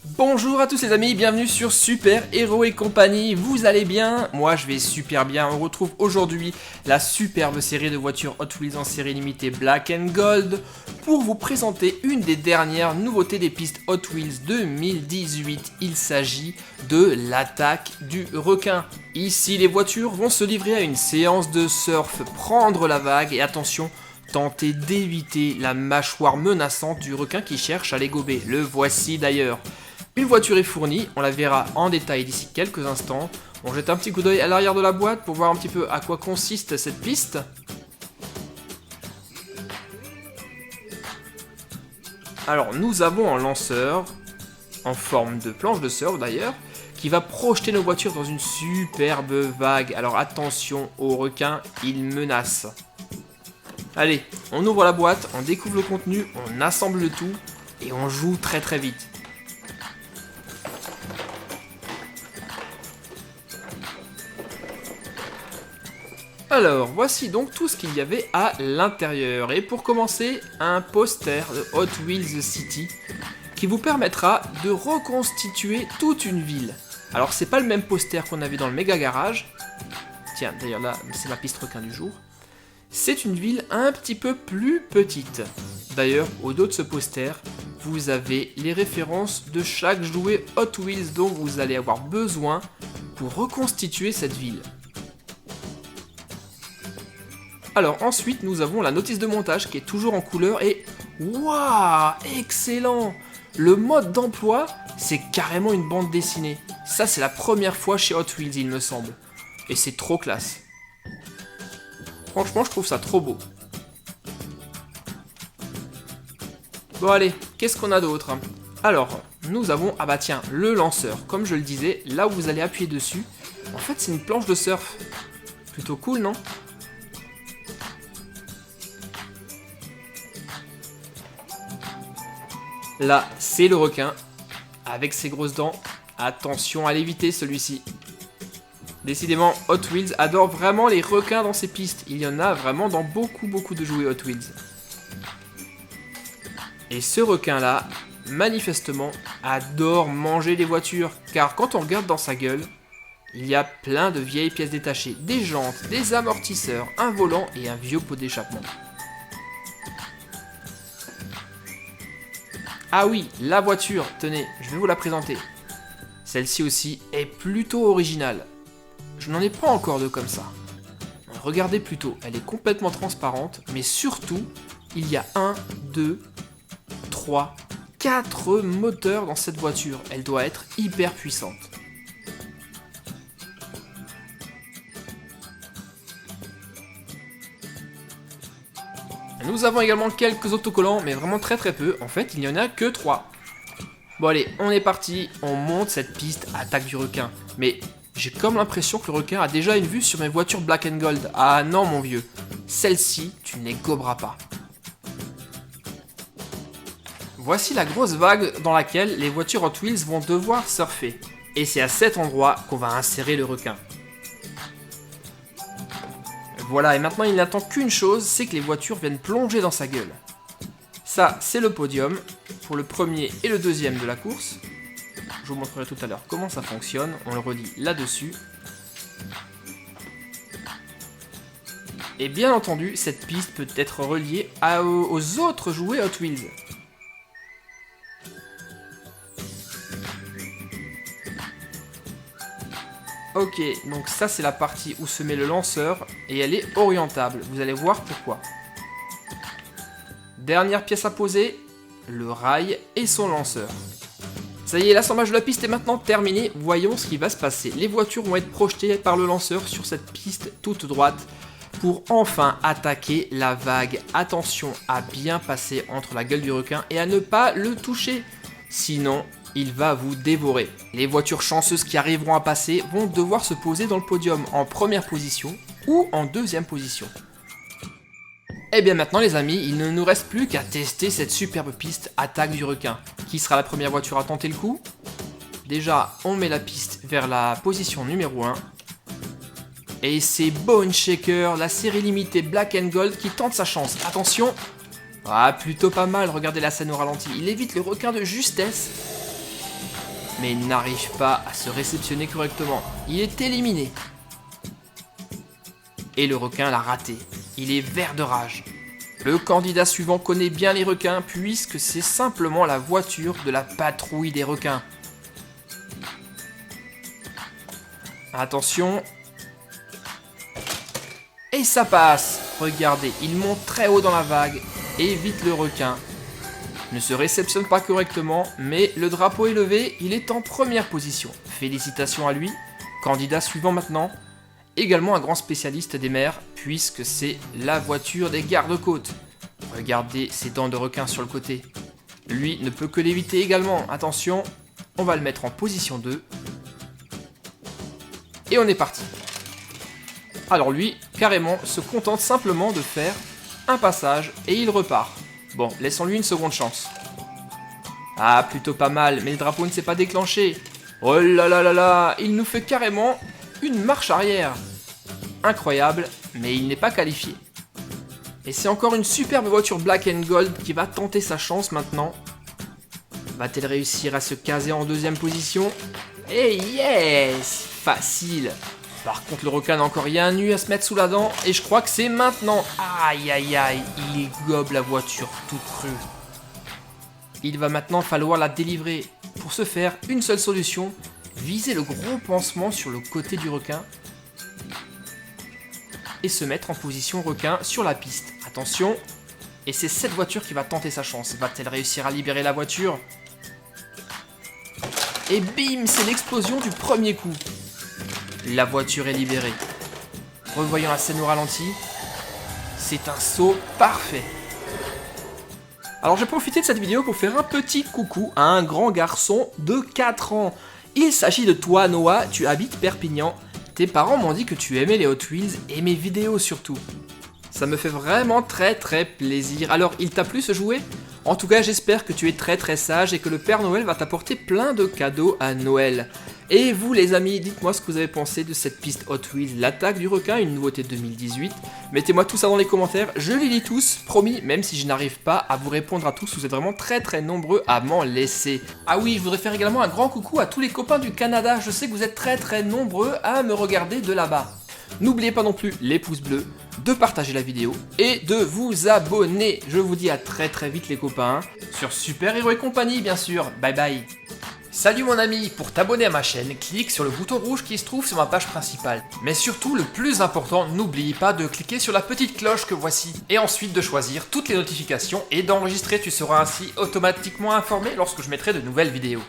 Bonjour à tous les amis, bienvenue sur Super Héros et compagnie, vous allez bien? Moi je vais super bien, on retrouve aujourd'hui la superbe série de voitures Hot Wheels en série limitée Black and Gold pour vous présenter une des dernières nouveautés des pistes Hot Wheels 2018. Il s'agit de l'attaque du requin. Ici les voitures vont se livrer à une séance de surf, prendre la vague et attention, tenter d'éviter la mâchoire menaçante du requin qui cherche à les gober. Le voici d'ailleurs. Une voiture est fournie, on la verra en détail d'ici quelques instants. On jette un petit coup d'œil à l'arrière de la boîte pour voir un petit peu à quoi consiste cette piste. Alors nous avons un lanceur, en forme de planche de surf d'ailleurs, qui va projeter nos voitures dans une superbe vague. Alors attention au requin, il menace. Allez, on ouvre la boîte, on découvre le contenu, on assemble le tout et on joue très très vite. Alors, voici donc tout ce qu'il y avait à l'intérieur. Et pour commencer, un poster de Hot Wheels City qui vous permettra de reconstituer toute une ville. Alors, c'est pas le même poster qu'on avait dans le méga garage. Tiens, d'ailleurs là, c'est ma piste requin du jour. C'est une ville un petit peu plus petite. D'ailleurs, au dos de ce poster, vous avez les références de chaque jouet Hot Wheels dont vous allez avoir besoin pour reconstituer cette ville. Alors ensuite nous avons la notice de montage qui est toujours en couleur et waouh, excellent. Le mode d'emploi c'est carrément une bande dessinée. Ça c'est la première fois chez Hot Wheels il me semble. Et c'est trop classe. Franchement je trouve ça trop beau. Bon allez, qu'est-ce qu'on a d'autre? Alors nous avons, ah bah tiens, le lanceur. Comme je le disais, là où vous allez appuyer dessus, en fait c'est une planche de surf. Plutôt cool non? Là, c'est le requin, avec ses grosses dents. Attention à l'éviter celui-ci. Décidément, Hot Wheels adore vraiment les requins dans ses pistes. Il y en a vraiment dans beaucoup de jouets Hot Wheels. Et ce requin-là, manifestement, adore manger les voitures. Car quand on regarde dans sa gueule, il y a plein de vieilles pièces détachées. Des jantes, des amortisseurs, un volant et un vieux pot d'échappement. Ah oui, la voiture, tenez, je vais vous la présenter. Celle-ci aussi est plutôt originale. Je n'en ai pas encore deux comme ça. Regardez plutôt, elle est complètement transparente, mais surtout, il y a 1, 2, 3, 4 moteurs dans cette voiture. Elle doit être hyper puissante. Nous avons également quelques autocollants, mais vraiment très peu. En fait, il n'y en a que 3. Bon allez, on est parti. On monte cette piste attaque du requin. Mais j'ai comme l'impression que le requin a déjà une vue sur mes voitures Black and Gold. Ah non mon vieux, celle-ci, tu ne les goberas pas. Voici la grosse vague dans laquelle les voitures Hot Wheels vont devoir surfer. Et c'est à cet endroit qu'on va insérer le requin. Voilà, et maintenant il n'attend qu'une chose, c'est que les voitures viennent plonger dans sa gueule. Ça, c'est le podium, pour le premier et le deuxième de la course. Je vous montrerai tout à l'heure comment ça fonctionne, on le redit là-dessus. Et bien entendu, cette piste peut être reliée aux autres jouets Hot Wheels. Ok, donc ça c'est la partie où se met le lanceur et elle est orientable, vous allez voir pourquoi. Dernière pièce à poser, le rail et son lanceur. Ça y est, l'assemblage de la piste est maintenant terminé, voyons ce qui va se passer. Les voitures vont être projetées par le lanceur sur cette piste toute droite pour enfin attaquer la vague. Attention à bien passer entre la gueule du requin et à ne pas le toucher, sinon il va vous dévorer. Les voitures chanceuses qui arriveront à passer vont devoir se poser dans le podium en première position ou en deuxième position. Et bien maintenant les amis, il ne nous reste plus qu'à tester cette superbe piste attaque du requin. Qui sera la première voiture à tenter le coup? Déjà, on met la piste vers la position numéro 1. Et c'est Bone Shaker, la série limitée Black and Gold qui tente sa chance. Attention! Ah, plutôt pas mal, regardez la scène au ralenti. Il évite le requin de justesse. mais il n'arrive pas à se réceptionner correctement. Il est éliminé. Et le requin l'a raté. Il est vert de rage. Le candidat suivant connaît bien les requins puisque c'est simplement la voiture de la patrouille des requins. Attention. Et ça passe. Regardez, il monte très haut dans la vague et évite le requin. Ne se réceptionne pas correctement, mais le drapeau est levé, il est en première position. Félicitations à lui. Candidat suivant maintenant. Également un grand spécialiste des mers, puisque c'est la voiture des gardes-côtes. Regardez ses dents de requin sur le côté. Lui ne peut que l'éviter également. Attention, on va le mettre en position 2. Et on est parti. Alors lui, carrément, se contente simplement de faire un passage et il repart. Bon, laissons-lui une seconde chance. Ah, plutôt pas mal, mais le drapeau ne s'est pas déclenché. Oh là là là là, il nous fait carrément une marche arrière. Incroyable, mais il n'est pas qualifié. Et c'est encore une superbe voiture Black and Gold qui va tenter sa chance maintenant. Va-t-elle réussir à se caser en deuxième position? Et yes! Facile. Par contre, le requin n'a encore rien eu à se mettre sous la dent, et je crois que c'est maintenant. Aïe aïe aïe, il gobe la voiture toute crue. Il va maintenant falloir la délivrer. Pour ce faire, une seule solution, viser le gros pansement sur le côté du requin et se mettre en position requin sur la piste. Attention, et c'est cette voiture qui va tenter sa chance. Va-t-elle réussir à libérer la voiture? Et bim, c'est l'explosion du premier coup. La voiture est libérée. Revoyons la scène au ralenti. C'est un saut parfait. Alors j'ai profité de cette vidéo pour faire un petit coucou à un grand garçon de 4 ans. Il s'agit de toi Noah, tu habites Perpignan. Tes parents m'ont dit que tu aimais les Hot Wheels et mes vidéos surtout. Ça me fait vraiment très plaisir. Alors il t'a plu ce jouet? En tout cas j'espère que tu es très sage et que le Père Noël va t'apporter plein de cadeaux à Noël. Et vous les amis, dites-moi ce que vous avez pensé de cette piste Hot Wheels, l'attaque du requin, une nouveauté de 2018. Mettez-moi tout ça dans les commentaires, je les lis tous, promis, même si je n'arrive pas à vous répondre à tous, vous êtes vraiment très nombreux à m'en laisser. Ah oui, je voudrais faire également un grand coucou à tous les copains du Canada, je sais que vous êtes très nombreux à me regarder de là-bas. N'oubliez pas non plus les pouces bleus, de partager la vidéo et de vous abonner. Je vous dis à très vite les copains, sur Super Héros et compagnie bien sûr, bye bye. Salut mon ami, pour t'abonner à ma chaîne, clique sur le bouton rouge qui se trouve sur ma page principale. Mais surtout, le plus important, n'oublie pas de cliquer sur la petite cloche que voici. Et ensuite de choisir toutes les notifications et d'enregistrer, tu seras ainsi automatiquement informé lorsque je mettrai de nouvelles vidéos.